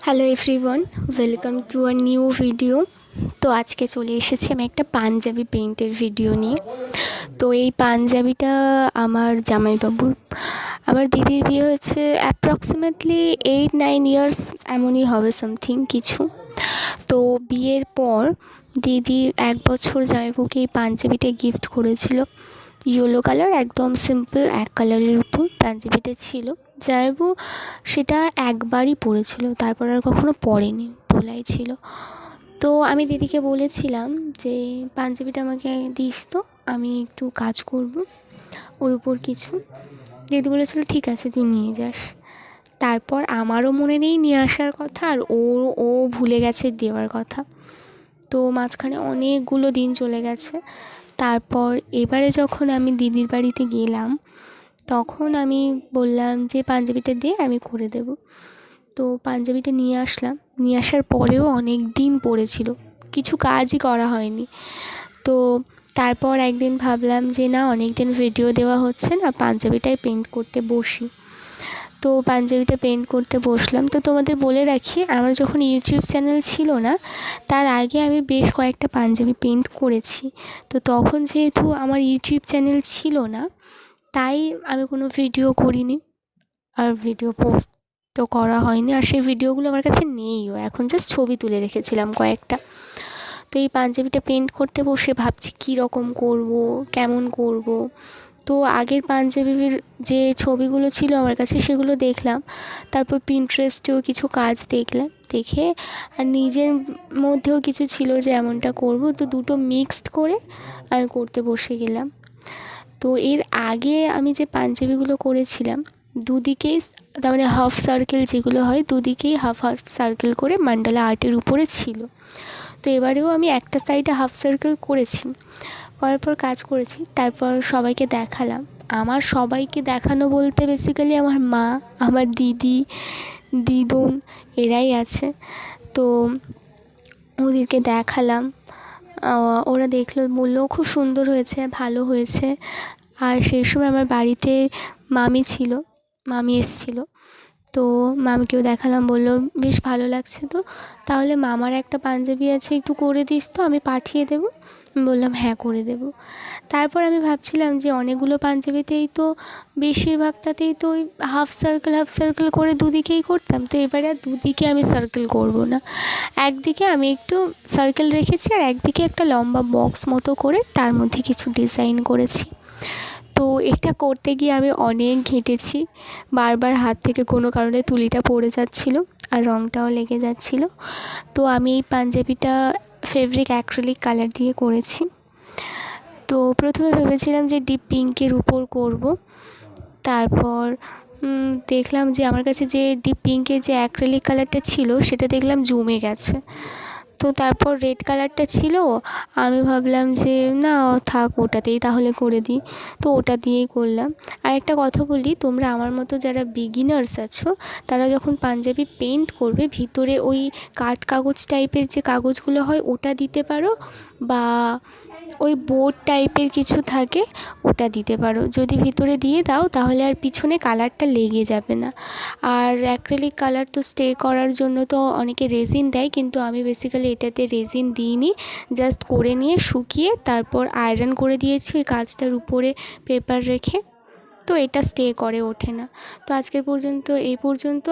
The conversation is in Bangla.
Hello everyone, welcome to a new video. তো আজকে চলে এসেছি আমি একটা পাঞ্জাবি পেইন্টের ভিডিও নিয়ে। তো এই পাঞ্জাবিটা আমার জামাইবাবুর। আমার দিদির বিয়ে হয়েছে অ্যাপ্রক্সিমেটলি 8-9 ইয়ার্স এমনই হবে, সামথিং কিছু। তো বিয়ের পর দিদি 1 বছর জামাইবাবুকে এই পাঞ্জাবিটা গিফট করেছিল। ইয়েলো কালার, একদম সিম্পল এক কালারের উপর পাঞ্জাবিটা ছিল। জামাইবাবু সেটা একবারই পরেছিল, তারপর আর কখনো পরেনি, তোলাই ছিল। তো আমি দিদিকে বলেছিলাম যে পাঞ্জাবিটা আমাকে দিস, তো আমি একটু কাজ করব ওর উপর কিছু। দিদি বলেছিল ঠিক আছে তুই নিয়ে যাস। তারপর আমারও মনে নেই নিয়ে আসার কথা, আর ও ভুলে গেছে দেওয়ার কথা। তো মাঝখানে অনেকগুলো দিন চলে গেছে। তারপর এবারে যখন আমি দিদির বাড়িতে গেলাম, তখন আমি বললাম যে পাঞ্জাবিটা দে, আমি করে দেব। তো পাঞ্জাবিটা নিয়ে আসলাম। নিয়ে আসার পরেও অনেক দিন পড়েছিল, কিছু কাজই করা হয়নি। তো তারপর একদিন ভাবলাম যে না, অনেক দিন ভিডিও দেওয়া হচ্ছে না, পাঞ্জাবিটাই পেইন্ট করতে বসি। তো পাঞ্জাবিটা পেইন্ট করতে বসলাম। তো তোমাদের বলে রাখি, আমার যখন ইউটিউব চ্যানেল ছিল না, তার আগে আমি বেশ কয়েকটা পাঞ্জাবি পেইন্ট করেছি। তো তখন যেহেতু আমার ইউটিউব চ্যানেল ছিল না, তাই আমি কোনো ভিডিও করিনি, আর ভিডিও পোস্টও করা হয়নি। আর সেই ভিডিওগুলো আমার কাছে নেইও, এখন জাস্ট ছবি তুলে রেখেছিলাম কয়েকটা। তো এই পাঞ্জাবিটা পেইন্ট করতে বসে ভাবছি কী রকম করবো, কেমন করব। তো আগের পাঞ্জাবির যে ছবিগুলো ছিল আমার কাছে, সেগুলো দেখলাম। তারপর পিন্টারেস্টেও কিছু কাজ দেখলাম, দেখে আর নিজের মধ্যেও কিছু ছিল যে এমনটা করব। তো দুটো মিক্সড করে আমি করতে বসে গেলাম। তো এর আগে আমি যে পাঞ্জাবিগুলো করেছিলাম, দুদিকেই তার মানে হাফ সার্কেল যেগুলো হয়, দুদিকেই হাফ হাফ সার্কেল করে মান্ডালা আর্টের উপরে ছিল। তো এবারেও আমি একটা সাইডে হাফ সার্কেল করেছি, করার পর কাজ করেছি। তারপর সবাইকে দেখালাম। আমার সবাইকে দেখানো বলতে বেসিক্যালি আমার মা, আমার দিদি, দিদুন, এরাই আছে। তো ওদেরকে দেখালাম, ওরা দেখলো, বললো খুব সুন্দর হয়েছে, ভালো হয়েছে। আর সেই সময় আমার বাড়িতে মামি ছিল, মামি এসেছিলো। তো মামিকেও দেখালাম, বললো বেশ ভালো লাগছে। তো তাহলে মামার একটা পাঞ্জাবি আছে, একটু করে দিস তো, আমি পাঠিয়ে দেবো। বললাম হ্যাঁ করে দেবো। তারপর আমি ভাবছিলাম যে অনেকগুলো পাঞ্জাবিতেই তো বেশিরভাগটাতেই তো ওই হাফ সার্কেল করে দুদিকেই করতাম। তো এবারে আর দুদিকে আমি সার্কেল করব না, একদিকে আমি একটু সার্কেল রেখেছি, আর একদিকে একটা লম্বা বক্স মতো করে তার মধ্যে কিছু ডিজাইন করেছি। তো এটা করতে গিয়ে আমি অনেক ঘেঁটেছি, বারবার হাত থেকে কোনো কারণে তুলিটা পড়ে যাচ্ছিলো, আর রঙটাও লেগে যাচ্ছিলো। তো আমি এই পাঞ্জাবিটা ফেব্রিক অ্যাক্রিলিক কালার দিয়ে করেছি। তো প্রথমে ভেবেছিলাম যে ডিপ পিঙ্কের উপর করব। তারপর দেখলাম যে আমার কাছে যে ডিপ পিঙ্কের যে অ্যাক্রিলিক কালারটা ছিল, সেটা দেখলাম জমে গেছে। তো তারপর রেড কালারটা ছিল, আমি ভাবলাম যে না থাক, ওটাতেই তাহলে করে দিই। তো ওটা দিয়েই করলাম। আর একটা কথা বলি, তোমরা আমার মতো যারা বিগিনার্স আছো, তারা যখন পাঞ্জাবি পেইন্ট করবে, ভিতরে ওই কাঠ কাগজ টাইপের যে কাগজগুলো হয় ওটা দিতে পারো, বা ওই বোর্ড টাইপের কিছু থাকে ওটা দিতে পারো। যদি ভিতরে দিয়ে দাও তাহলে আর পিছনে কালারটা লেগে যাবে না। আর অ্যাক্রিলিক কালার তো স্টে করার জন্য তো অনেকে রেজিন দেয়, কিন্তু আমি বেসিক্যালি এটাতে রেজিন দিইনি। জাস্ট করে নিয়ে শুকিয়ে তারপর আয়রন করে দিয়েছি ওই কাজটার উপরে পেপার রেখে। তো এটা স্টে করে ওঠে না। তো আজকের পর্যন্ত এই পর্যন্ত।